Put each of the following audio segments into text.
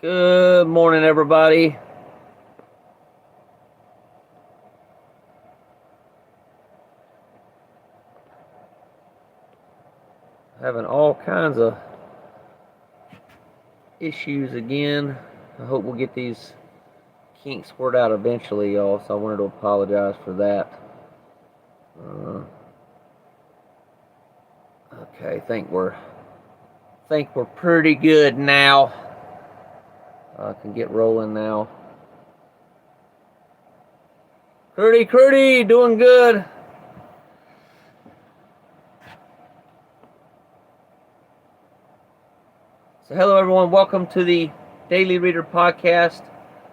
Good morning, everybody. Having all kinds of issues again. I hope we'll get these kinks worked out eventually, y'all. So I wanted to apologize for that. Okay, think we're pretty good now. I can get rolling now. Curdy, doing good. So hello, everyone. Welcome to the Daily Reader Podcast.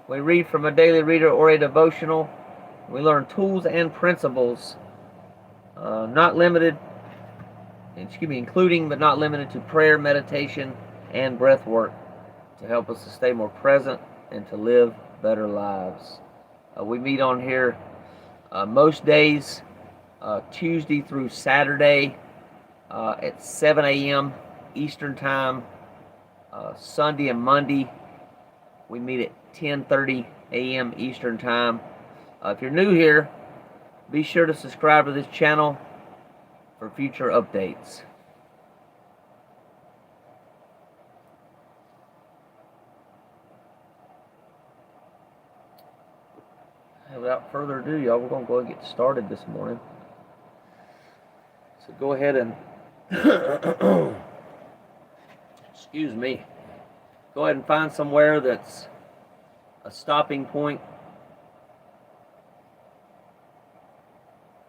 We read from a daily reader or a devotional. We learn tools and principles, including but not limited to prayer, meditation, and breath work to help us to stay more present and to live better lives. We meet on here most days, Tuesday through Saturday at 7 a.m. Eastern Time. Sunday and Monday, we meet at 10:30 a.m. Eastern Time. If you're new here, be sure to subscribe to this channel for future updates. Without further ado, y'all, we're going to go and get started this morning. So go ahead and excuse me. Go ahead and find somewhere that's a stopping point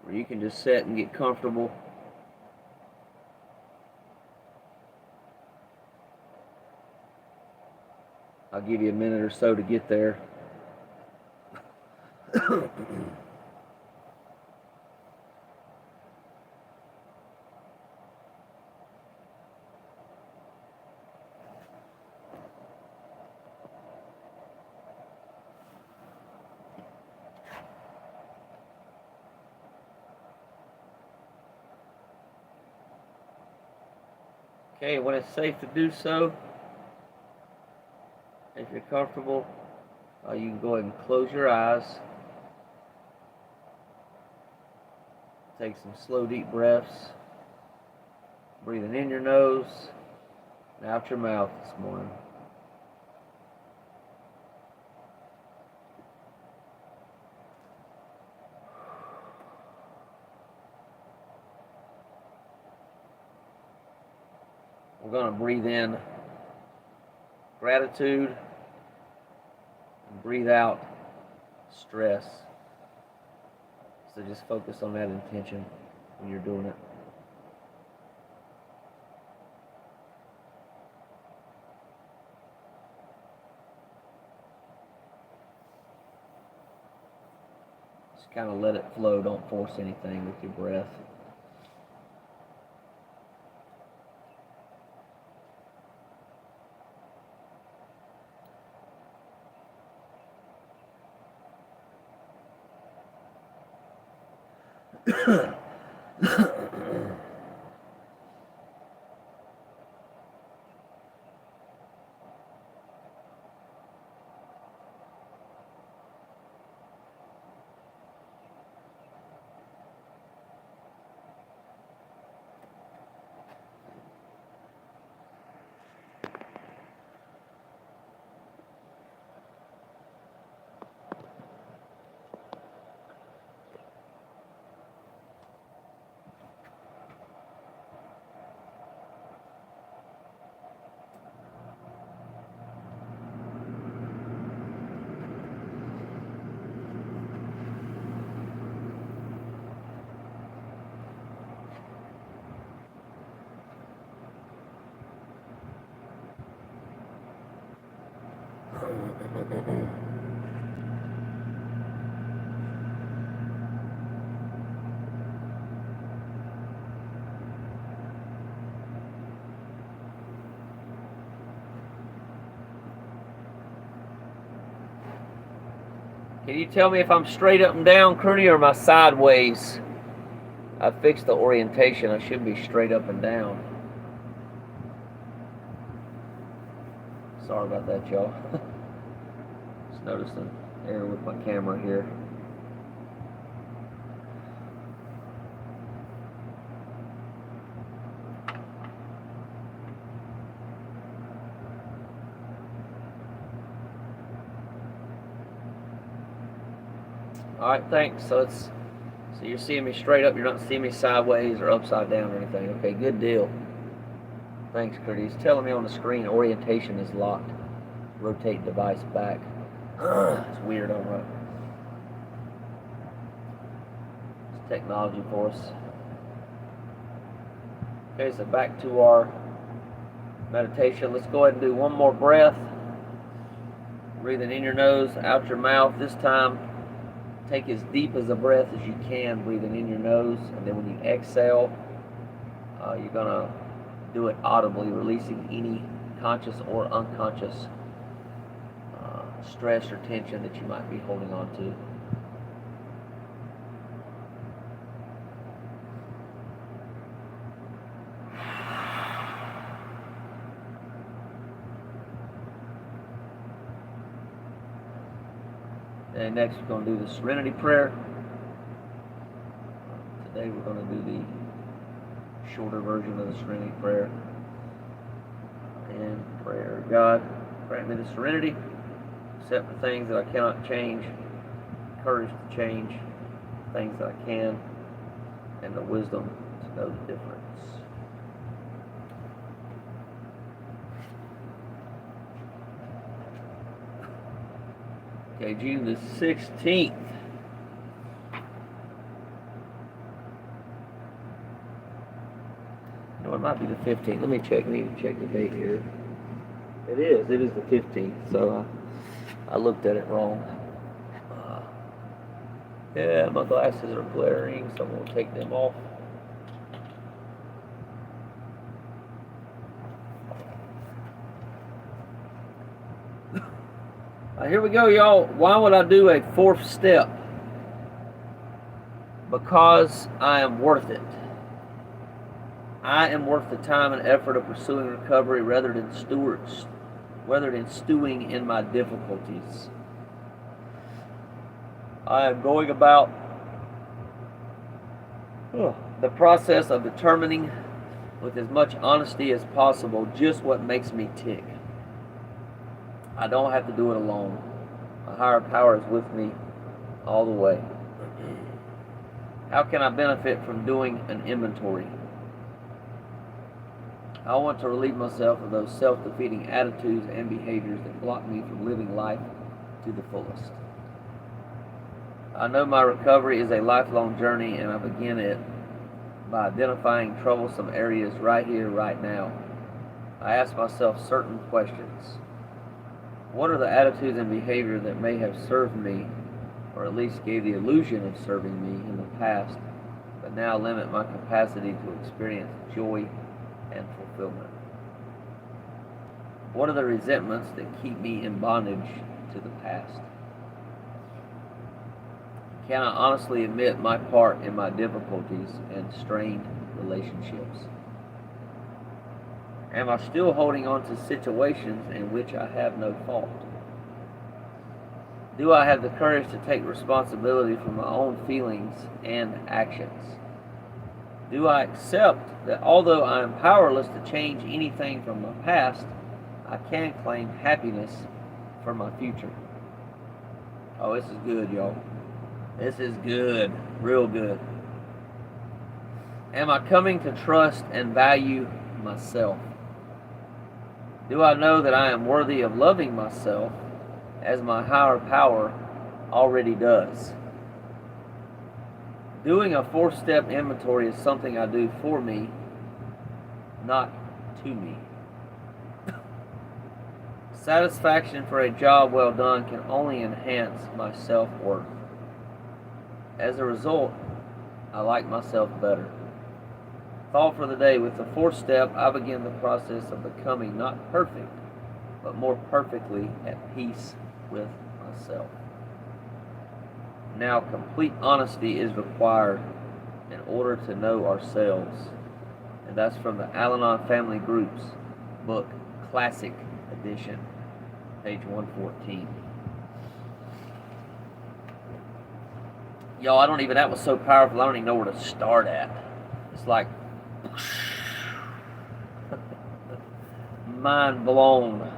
where you can just sit and get comfortable. I'll give you a minute or so to get there. Okay, when it's safe to do so, if you're comfortable, you can go ahead and close your eyes. Take some slow, deep breaths. Breathing in your nose and out your mouth this morning. We're going to breathe in gratitude and breathe out stress. So just focus on that intention when you're doing it. Just kind of let it flow. Don't force anything with your breath. Can you tell me if I'm straight up and down, Curdy, or am I sideways? I fixed the orientation. I should be straight up and down. Sorry about that, y'all. Just noticed an error with my camera here. All right, thanks. So you're seeing me straight up. You're not seeing me sideways or upside down or anything. Okay, good deal. Thanks, Curtis. Telling me on the screen orientation is locked. Rotate device back. It's weird, all right. It's technology for us. Okay, so back to our meditation. Let's go ahead and do one more breath. Breathing in your nose, out your mouth. This time, take as deep as a breath as you can, breathing in your nose. And then when you exhale, you're going to do it audibly, releasing any conscious or unconscious stress or tension that you might be holding on to. And next we're going to do the Serenity Prayer. Today we're going to do the shorter version of the Serenity Prayer. And prayer, God, grant me the serenity, accept the things that I cannot change, courage to change things that I can, and the wisdom to know the difference. Okay, June the 16th. No, it might be the 15th. Let me check. I need to check the date here. It is the 15th, so I looked at it wrong. Yeah, my glasses are glaring, so I'm going to take them off. Here we go, y'all. Why would I do a fourth step? Because I am worth it. I am worth the time and effort of pursuing recovery rather than stewing in my difficulties. I am going about the process of determining with as much honesty as possible just what makes me tick. I don't have to do it alone. A higher power is with me all the way. How can I benefit from doing an inventory? I want to relieve myself of those self-defeating attitudes and behaviors that block me from living life to the fullest. I know my recovery is a lifelong journey, and I begin it by identifying troublesome areas right here, right now. I ask myself certain questions. What are the attitudes and behavior that may have served me, or at least gave the illusion of serving me in the past, but now limit my capacity to experience joy and fulfillment? What are the resentments that keep me in bondage to the past? Can I honestly admit my part in my difficulties and strained relationships? Am I still holding on to situations in which I have no fault? Do I have the courage to take responsibility for my own feelings and actions? Do I accept that although I am powerless to change anything from my past, I can claim happiness for my future? Oh, this is good, y'all. This is good, real good. Am I coming to trust and value myself? Do I know that I am worthy of loving myself as my higher power already does? Doing a four-step inventory is something I do for me, not to me. Satisfaction for a job well done can only enhance my self-worth. As a result, I like myself better. Thought for the day: with the fourth step, I begin the process of becoming not perfect, but more perfectly at peace with myself. Now, complete honesty is required in order to know ourselves. And that's from the Al-Anon Family Group's book, Classic Edition. page 114. Y'all, that was so powerful, I don't even know where to start at. It's like, mind blown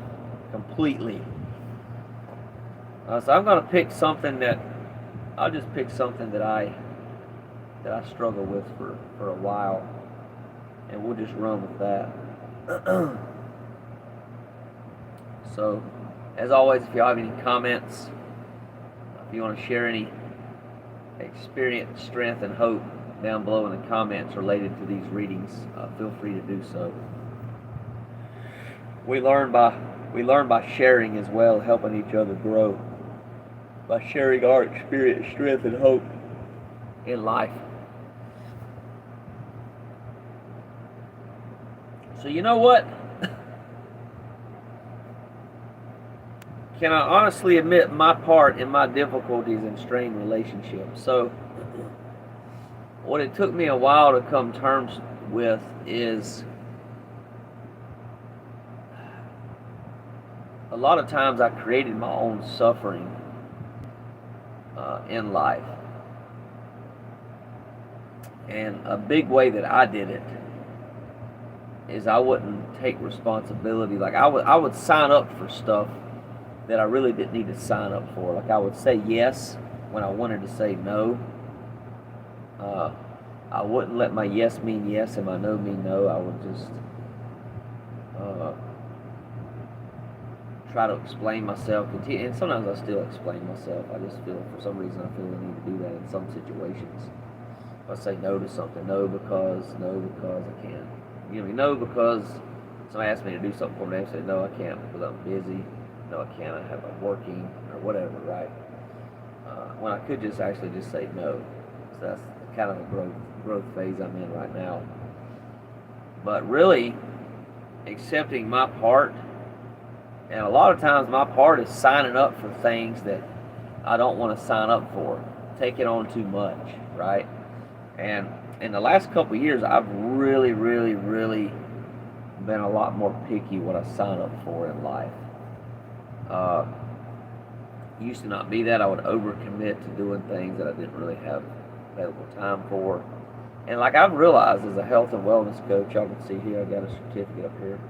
completely. So I'm going to pick something that, I'll just pick something that I struggle with for a while, and we'll just run with that. So, as always, if y'all have any comments, if you want to share any experience, strength, and hope down below in the comments related to these readings, feel free to do so. We learn by sharing as well, helping each other grow, by sharing our experience, strength, and hope in life. So you know what? Can I honestly admit my part in my difficulties in strained relationships? So what it took me a while to come to terms with is a lot of times I created my own suffering in life. And a big way that I did it is I wouldn't take responsibility. Like I would sign up for stuff that I really didn't need to sign up for. Like I would say yes when I wanted to say no. I wouldn't let my yes mean yes and my no mean no. I would just try to explain myself, and sometimes I still explain myself. I just feel, for some reason, I feel I need to do that in some situations. If I say no to something, no because I can't. No because somebody asked me to do something for me, I say no, I can't because I'm busy. No, I can't. I'm working or whatever, right? When I could just actually just say no. So that's kind of a growth phase I'm in right now. But really, accepting my part. And a lot of times my part is signing up for things that I don't want to sign up for, taking on too much, right? And in the last couple of years, I've really, really, really been a lot more picky what I sign up for in life. Used to not be that. I would overcommit to doing things that I didn't really have available time for. And like I've realized as a health and wellness coach, y'all can see here, I got a certificate up here,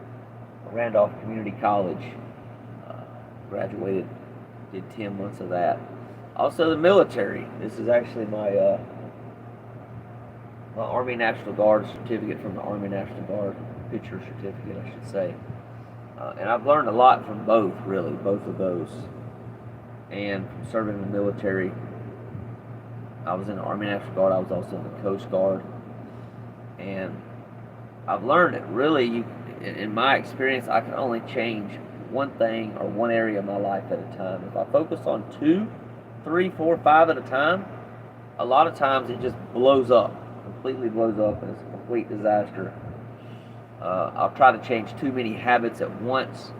Randolph Community College. Graduated, did 10 months of that. Also the military. This is actually my Army National Guard certificate from the Army National Guard, picture certificate I should say. And I've learned a lot from both of those. And from serving in the military, I was in the Army National Guard, I was also in the Coast Guard. And I've learned that really, in my experience, I can only change one thing or one area of my life at a time. If I focus on 2, 3, 4, 5 at a time, a lot of times it just blows up, completely blows up, and it's a complete disaster. I'll try to change too many habits at once,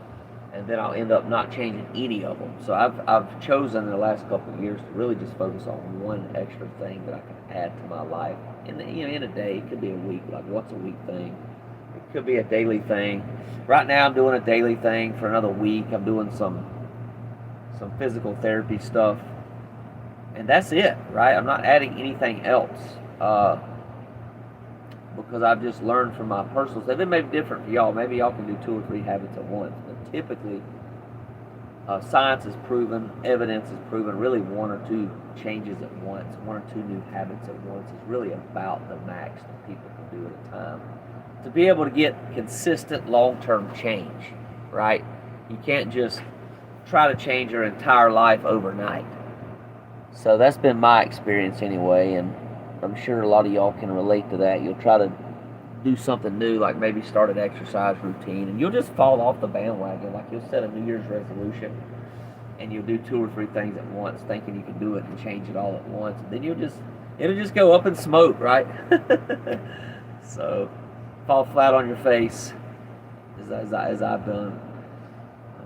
and then I'll end up not changing any of them. So I've chosen in the last couple of years to really just focus on one extra thing that I can add to my life in a day. It could be a week, like once a week thing. It could be a daily thing. Right now I'm doing a daily thing for another week. I'm doing some physical therapy stuff. And that's it, right? I'm not adding anything else. Because I've just learned from my personal stuff. It may be different for y'all. Maybe y'all can do 2 or 3 habits at once. But typically, science has proven, evidence has proven, really 1 or 2 changes at once, 1 or 2 new habits at once is really about the max that people can do at a time. To be able to get consistent long-term change, right? You can't just try to change your entire life overnight. So that's been my experience anyway, and I'm sure a lot of y'all can relate to that. You'll try to do something new, like maybe start an exercise routine, and you'll just fall off the bandwagon. Like you'll set a New Year's resolution, and you'll do 2 or 3 things at once, thinking you can do it and change it all at once, and then it'll just go up in smoke, right? So fall flat on your face, as I've done.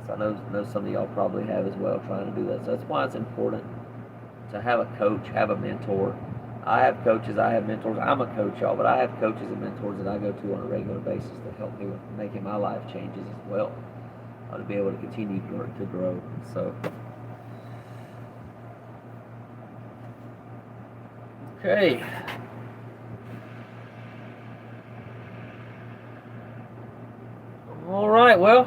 So I know some of y'all probably have as well, trying to do that. So that's why it's important to have a coach, have a mentor. I have coaches, I have mentors. I'm a coach, y'all, but I have coaches and mentors that I go to on a regular basis that help me with making my life changes as well. to be able to continue to grow. So, okay. All right. Well,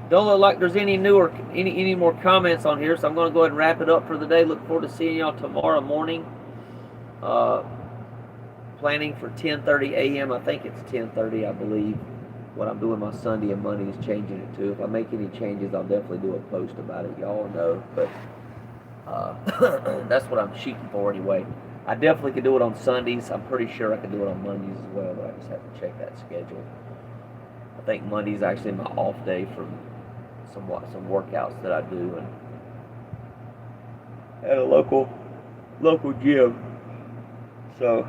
don't look like there's any more comments on here, so I'm going to go ahead and wrap it up for the day. Look forward to seeing y'all tomorrow morning. Planning for 10:30 a.m. I think it's 10:30, I believe. What I'm doing my Sunday and Monday is changing it to. If I make any changes, I'll definitely do a post about it. Y'all know, but that's what I'm shooting for anyway. I definitely could do it on Sundays. I'm pretty sure I could do it on Mondays as well, but I just have to check that schedule. I think Monday's actually my off day from some workouts that I do and at a local gym. So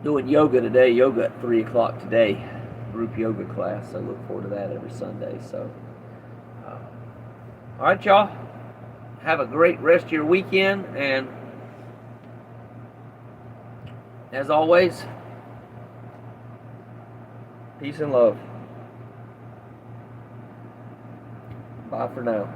doing yoga today, yoga at 3 o'clock today, group yoga class. So look forward to that every Sunday. So all right, y'all, have a great rest of your weekend, and as always, peace and love. Bye for now.